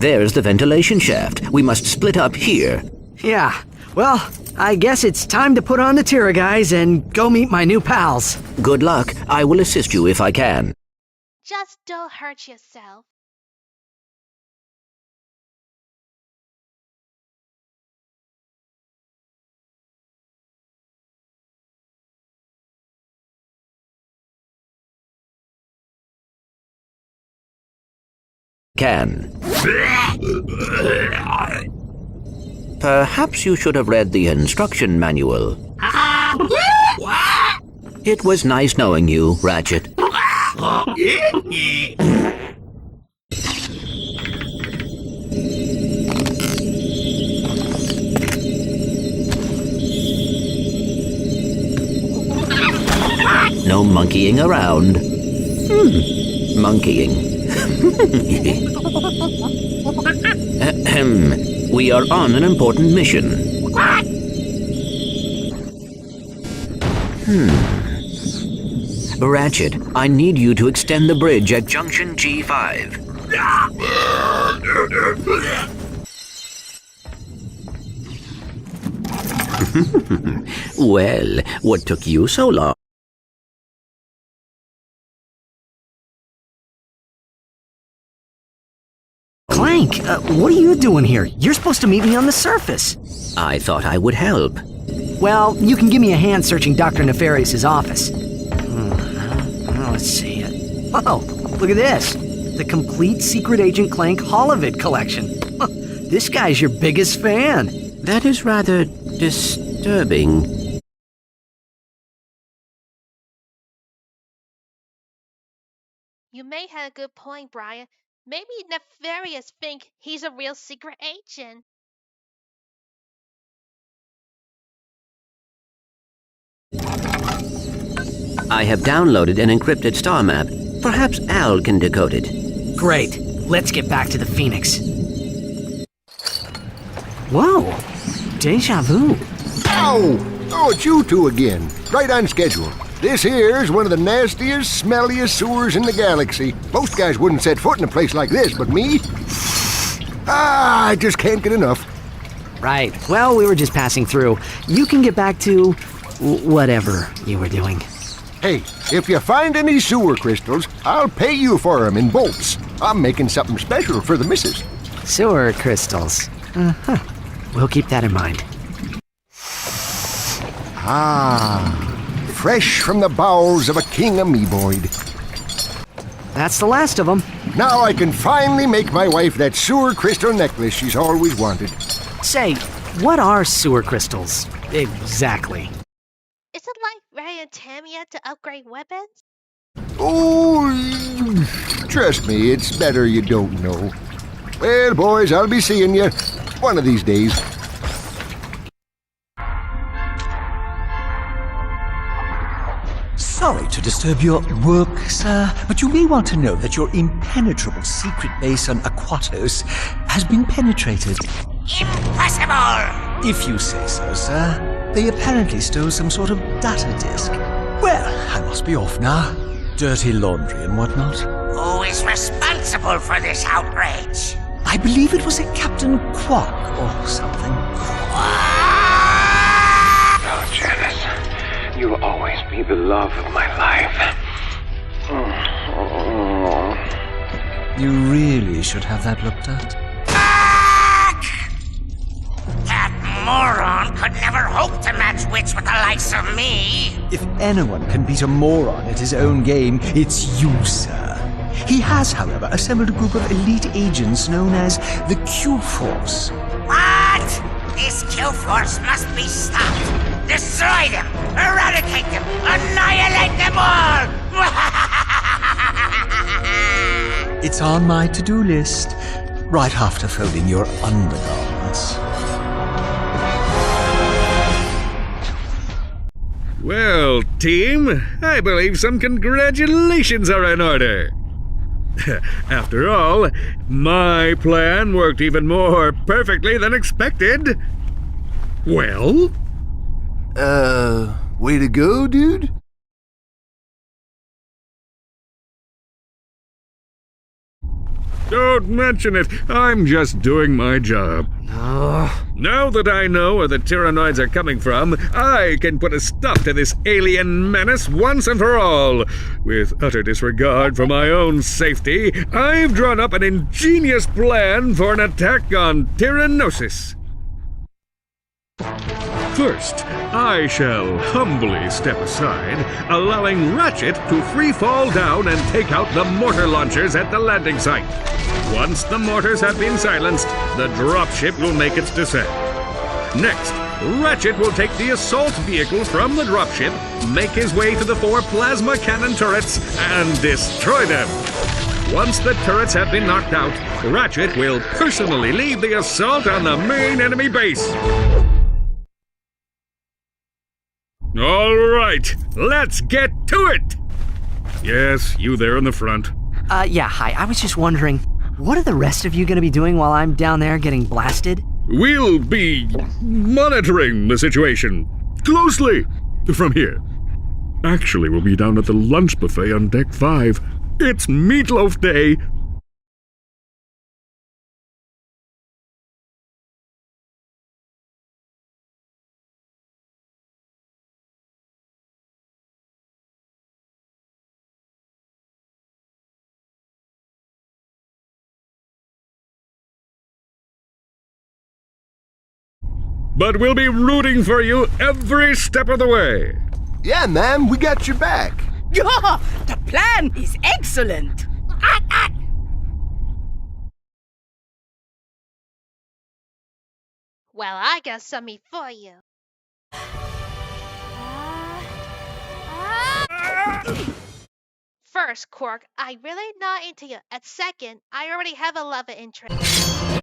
There's the ventilation shaft. We must split up here. Yeah, well, I guess it's time to put on the tira, guys, and go meet my new pals. Good luck. I will assist you if I can. Just don't hurt yourself. Perhaps you should have read the instruction manual. It was nice knowing you, Ratchet. No monkeying around. Monkeying. We are on an important mission. Ratchet, I need you to extend the bridge at junction G5. Well, what took you so long? Clank, what are you doing here? You're supposed to meet me on the surface. I thought I would help. Well, you can give me a hand searching Dr. Nefarious' office. Let's see it. Oh, look at this. The complete Secret Agent Clank Holovid collection. This guy's your biggest fan. That is rather disturbing. You may have a good point, Brian. Maybe Nefarious think he's a real secret agent. I have downloaded an encrypted star map. Perhaps Al can decode it. Great. Let's get back to the Phoenix. Whoa. Deja vu. Ow! Oh, it's you two again. Right on schedule. This here's one of the nastiest, smelliest sewers in the galaxy. Most guys wouldn't set foot in a place like this, but me? I just can't get enough. Right. Well, we were just passing through. You can get back to whatever you were doing. Hey, if you find any sewer crystals, I'll pay you for them in bolts. I'm making something special for the missus. Sewer crystals. Uh-huh. We'll keep that in mind. Fresh from the bowels of a king amoeboid. That's the last of them. Now I can finally make my wife that sewer crystal necklace she's always wanted. Say, what are sewer crystals? Exactly. Is it like Ray and Tamia to upgrade weapons? Oh, trust me, it's better you don't know. Well, boys, I'll be seeing you one of these days. Sorry to disturb your work, sir, but you may want to know that your impenetrable secret base on Aquatos has been penetrated. Impossible! If you say so, sir. They apparently stole some sort of data disk. Well, I must be off now. Dirty laundry and whatnot. Who is responsible for this outrage? I believe it was a Captain Quark or something. Oh, Janice, you'll always be the love of my life. You really should have that looked at. That moron could never hope to match wits with the likes of me. If anyone can beat a moron at his own game, it's you, sir. He has, however, assembled a group of elite agents known as the Q-Force. What? This Q-Force must be stopped. Destroy them! Eradicate them! Annihilate them all! It's on my to-do list, right after folding your undergarments. Well, team, I believe some congratulations are in order. After all, my plan worked even more perfectly than expected. Well? Way to go, dude? Don't mention it. I'm just doing my job. Now that I know where the Tyrannoids are coming from, I can put a stop to this alien menace once and for all. With utter disregard for my own safety, I've drawn up an ingenious plan for an attack on Tyrannosis. First, I shall humbly step aside, allowing Ratchet to free fall down and take out the mortar launchers at the landing site. Once the mortars have been silenced, the dropship will make its descent. Next, Ratchet will take the assault vehicle from the dropship, make his way to the 4 plasma cannon turrets, and destroy them. Once the turrets have been knocked out, Ratchet will personally lead the assault on the main enemy base. All right, let's get to it! Yes, you there in the front. Yeah, hi. I was just wondering, what are the rest of you gonna be doing while I'm down there getting blasted? We'll be monitoring the situation closely from here. Actually, we'll be down at the lunch buffet on Deck 5. It's Meatloaf Day. But we'll be rooting for you every step of the way. Yeah, ma'am, we got your back. Yeah, the plan is excellent. Well, I got something for you. First, Quark, I really not into you. At second, I already have a love interest.